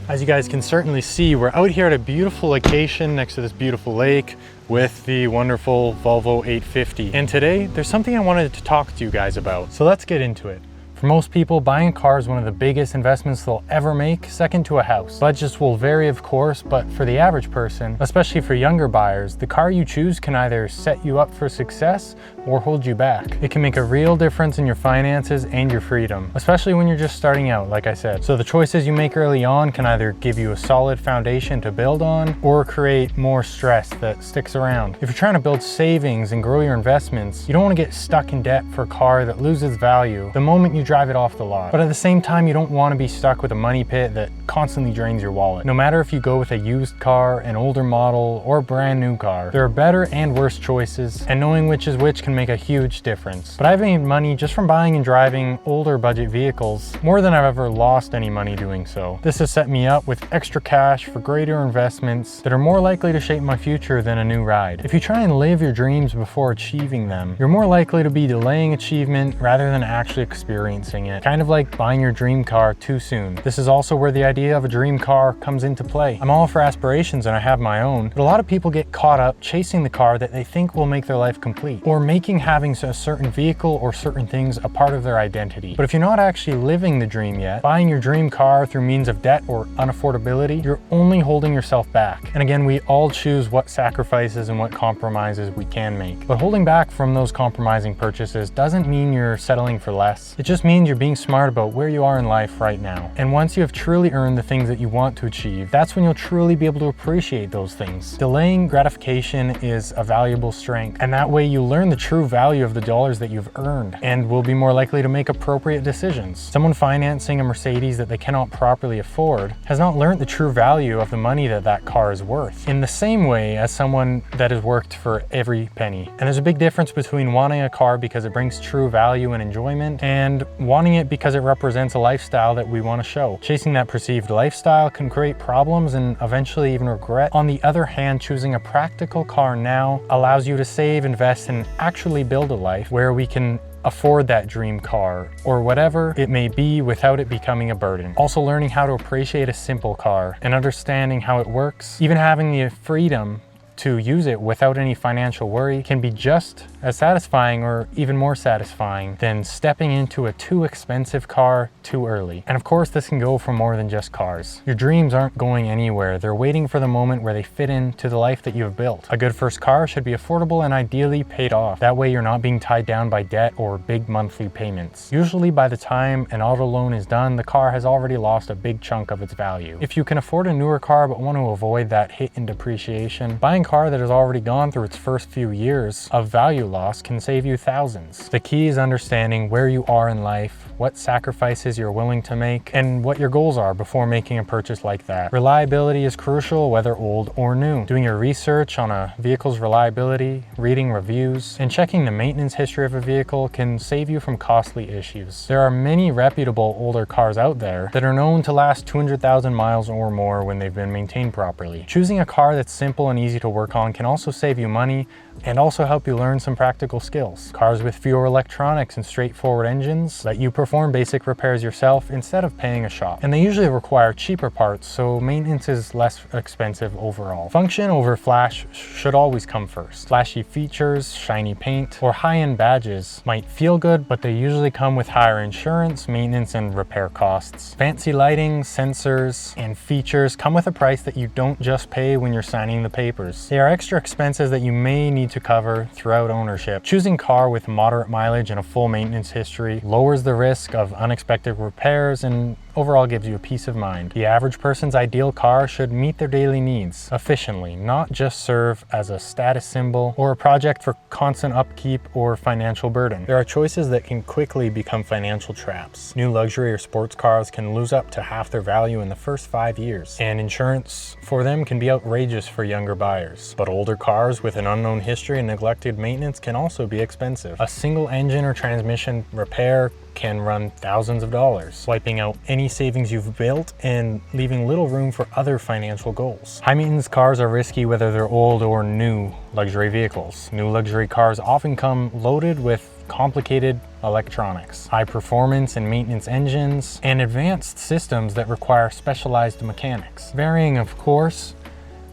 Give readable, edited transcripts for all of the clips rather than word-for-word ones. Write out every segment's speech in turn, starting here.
As you guys can certainly see, we're out here at a beautiful location next to this beautiful lake with the wonderful Volvo 850. And today, there's something I wanted to talk to you guys about. So let's get into it. For most people, buying a car is one of the biggest investments they'll ever make, second to a house. Budgets will vary, of course, but for the average person, especially for younger buyers, the car you choose can either set you up for success or hold you back. It can make a real difference in your finances and your freedom, especially when you're just starting out, like I said. So the choices you make early on can either give you a solid foundation to build on or create more stress that sticks around. If you're trying to build savings and grow your investments, you don't want to get stuck in debt for a car that loses value the moment you drive it off the lot. But at the same time, you don't want to be stuck with a money pit that constantly drains your wallet. No matter if you go with a used car, an older model, or a brand new car, there are better and worse choices, and knowing which is which can make a huge difference. But I've made money just from buying and driving older budget vehicles, more than I've ever lost any money doing so. This has set me up with extra cash for greater investments that are more likely to shape my future than a new ride. If you try and live your dreams before achieving them, you're more likely to be delaying achievement rather than actually experiencing it. Kind of like buying your dream car too soon. This is also where the idea of a dream car comes into play. I'm all for aspirations and I have my own, but a lot of people get caught up chasing the car that they think will make their life complete, or making having a certain vehicle or certain things a part of their identity. But if you're not actually living the dream yet, buying your dream car through means of debt or unaffordability, you're only holding yourself back. And again, we all choose what sacrifices and what compromises we can make. But holding back from those compromising purchases doesn't mean you're settling for less. It just means you're being smart about where you are in life right now. And once you have truly earned the things that you want to achieve, that's when you'll truly be able to appreciate those things. Delaying gratification is a valuable strength, and that way you learn the true value of the dollars that you've earned and will be more likely to make appropriate decisions. Someone financing a Mercedes that they cannot properly afford has not learned the true value of the money that that car is worth, in the same way as someone that has worked for every penny. And there's a big difference between wanting a car because it brings true value and enjoyment and wanting it because it represents a lifestyle that we want to show. Chasing that perceived lifestyle can create problems and eventually even regret. On the other hand, choosing a practical car now allows you to save, invest, and actually build a life where we can afford that dream car or whatever it may be without it becoming a burden. Also learning how to appreciate a simple car and understanding how it works, even having the freedom to use it without any financial worry, can be just as satisfying or even more satisfying than stepping into a too expensive car too early. And of course, this can go for more than just cars. Your dreams aren't going anywhere. They're waiting for the moment where they fit into the life that you have built. A good first car should be affordable and ideally paid off. That way you're not being tied down by debt or big monthly payments. Usually by the time an auto loan is done, the car has already lost a big chunk of its value. If you can afford a newer car but want to avoid that hit in depreciation, buying a car that has already gone through its first few years of value loss can save you thousands. The key is understanding where you are in life, what sacrifices you're willing to make, and what your goals are before making a purchase like that. Reliability is crucial, whether old or new. Doing your research on a vehicle's reliability, reading reviews, and checking the maintenance history of a vehicle can save you from costly issues. There are many reputable older cars out there that are known to last 200,000 miles or more when they've been maintained properly. Choosing a car that's simple and easy to work on can also save you money and also help you learn some practical skills. Cars with fewer electronics and straightforward engines let you perform basic repairs yourself instead of paying a shop. And they usually require cheaper parts, so maintenance is less expensive overall. Function over flash should always come first. Flashy features, shiny paint, or high-end badges might feel good, but they usually come with higher insurance, maintenance, and repair costs. Fancy lighting, sensors, and features come with a price that you don't just pay when you're signing the papers. They are extra expenses that you may need to cover throughout ownership. Choosing a car with moderate mileage and a full maintenance history lowers the risk of unexpected repairs and overall gives you a peace of mind. The average person's ideal car should meet their daily needs efficiently, not just serve as a status symbol or a project for constant upkeep or financial burden. There are choices that can quickly become financial traps. New luxury or sports cars can lose up to half their value in the first 5 years, and insurance for them can be outrageous for younger buyers. But older cars with an unknown history and neglected maintenance can also be expensive. A single engine or transmission repair can run thousands of dollars, wiping out any savings you've built and leaving little room for other financial goals. High maintenance cars are risky whether they're old or new luxury vehicles. New luxury cars often come loaded with complicated electronics, high performance and maintenance engines, and advanced systems that require specialized mechanics. Varying, of course,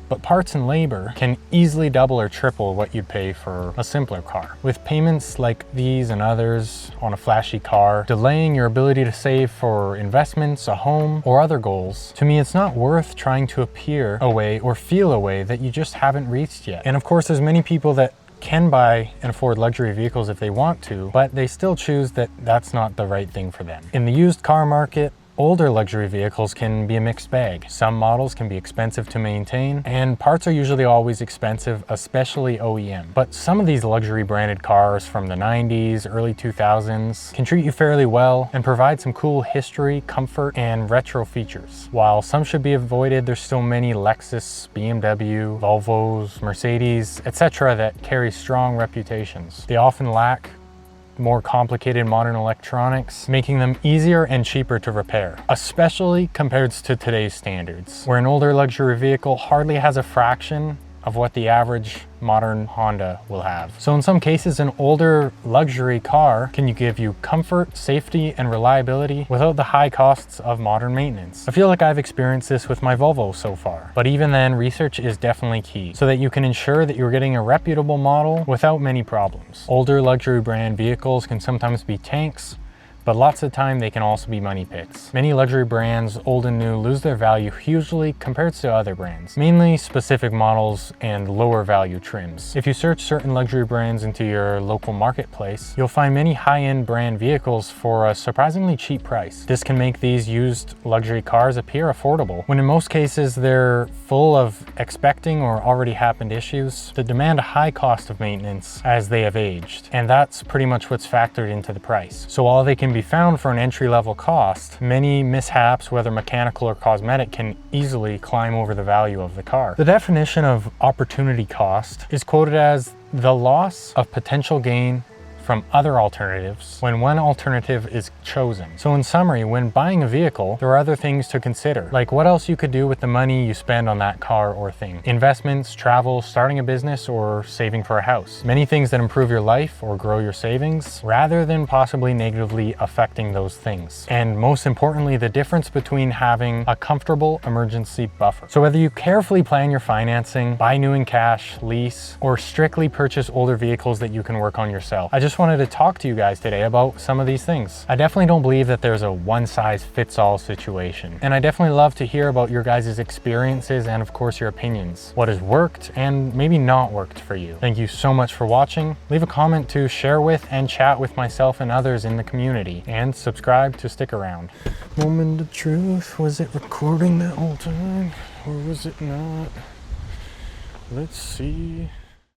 but parts and labor can easily double or triple what you'd pay for a simpler car. With payments like these and others on a flashy car delaying your ability to save for investments, a home, or other goals, to me it's not worth trying to appear a way or feel a way that you just haven't reached yet. And of course, there's many people that can buy and afford luxury vehicles if they want to, but they still choose that that's not the right thing for them. In the used car market, older luxury vehicles can be a mixed bag. Some models can be expensive to maintain, and parts are usually always expensive, especially OEM. But some of these luxury branded cars from the 90s, early 2000s can treat you fairly well and provide some cool history, comfort, and retro features. While some should be avoided, there's still many Lexus, BMW, Volvos, Mercedes, etc. that carry strong reputations. They often lack more complicated modern electronics, making them easier and cheaper to repair, especially compared to today's standards, where an older luxury vehicle hardly has a fraction of what the average modern Honda will have. So in some cases, an older luxury car can give you comfort, safety, and reliability without the high costs of modern maintenance. I feel like I've experienced this with my Volvo so far, but even then, research is definitely key so that you can ensure that you're getting a reputable model without many problems. Older luxury brand vehicles can sometimes be tanks, but lots of the time they can also be money pits. Many luxury brands, old and new, lose their value hugely compared to other brands, mainly specific models and lower value trims. If you search certain luxury brands into your local marketplace, you'll find many high-end brand vehicles for a surprisingly cheap price. This can make these used luxury cars appear affordable, when in most cases they're full of expecting or already happened issues that demand a high cost of maintenance as they have aged. And that's pretty much what's factored into the price. So while they can be found for an entry-level cost, many mishaps, whether mechanical or cosmetic, can easily climb over the value of the car. The definition of opportunity cost is quoted as the loss of potential gain from other alternatives when one alternative is chosen. So in summary, when buying a vehicle, there are other things to consider, like what else you could do with the money you spend on that car or thing. Investments, travel, starting a business, or saving for a house. Many things that improve your life or grow your savings, rather than possibly negatively affecting those things. And most importantly, the difference between having a comfortable emergency buffer. So whether you carefully plan your financing, buy new in cash, lease, or strictly purchase older vehicles that you can work on yourself, I just wanted to talk to you guys today about some of these things. I definitely don't believe that there's a one-size-fits-all situation. And I definitely love to hear about your guys' experiences and of course your opinions. What has worked and maybe not worked for you. Thank you so much for watching. Leave a comment to share with and chat with myself and others in the community. And subscribe to stick around. Moment of truth. Was it recording that whole time? Or was it not? Let's see.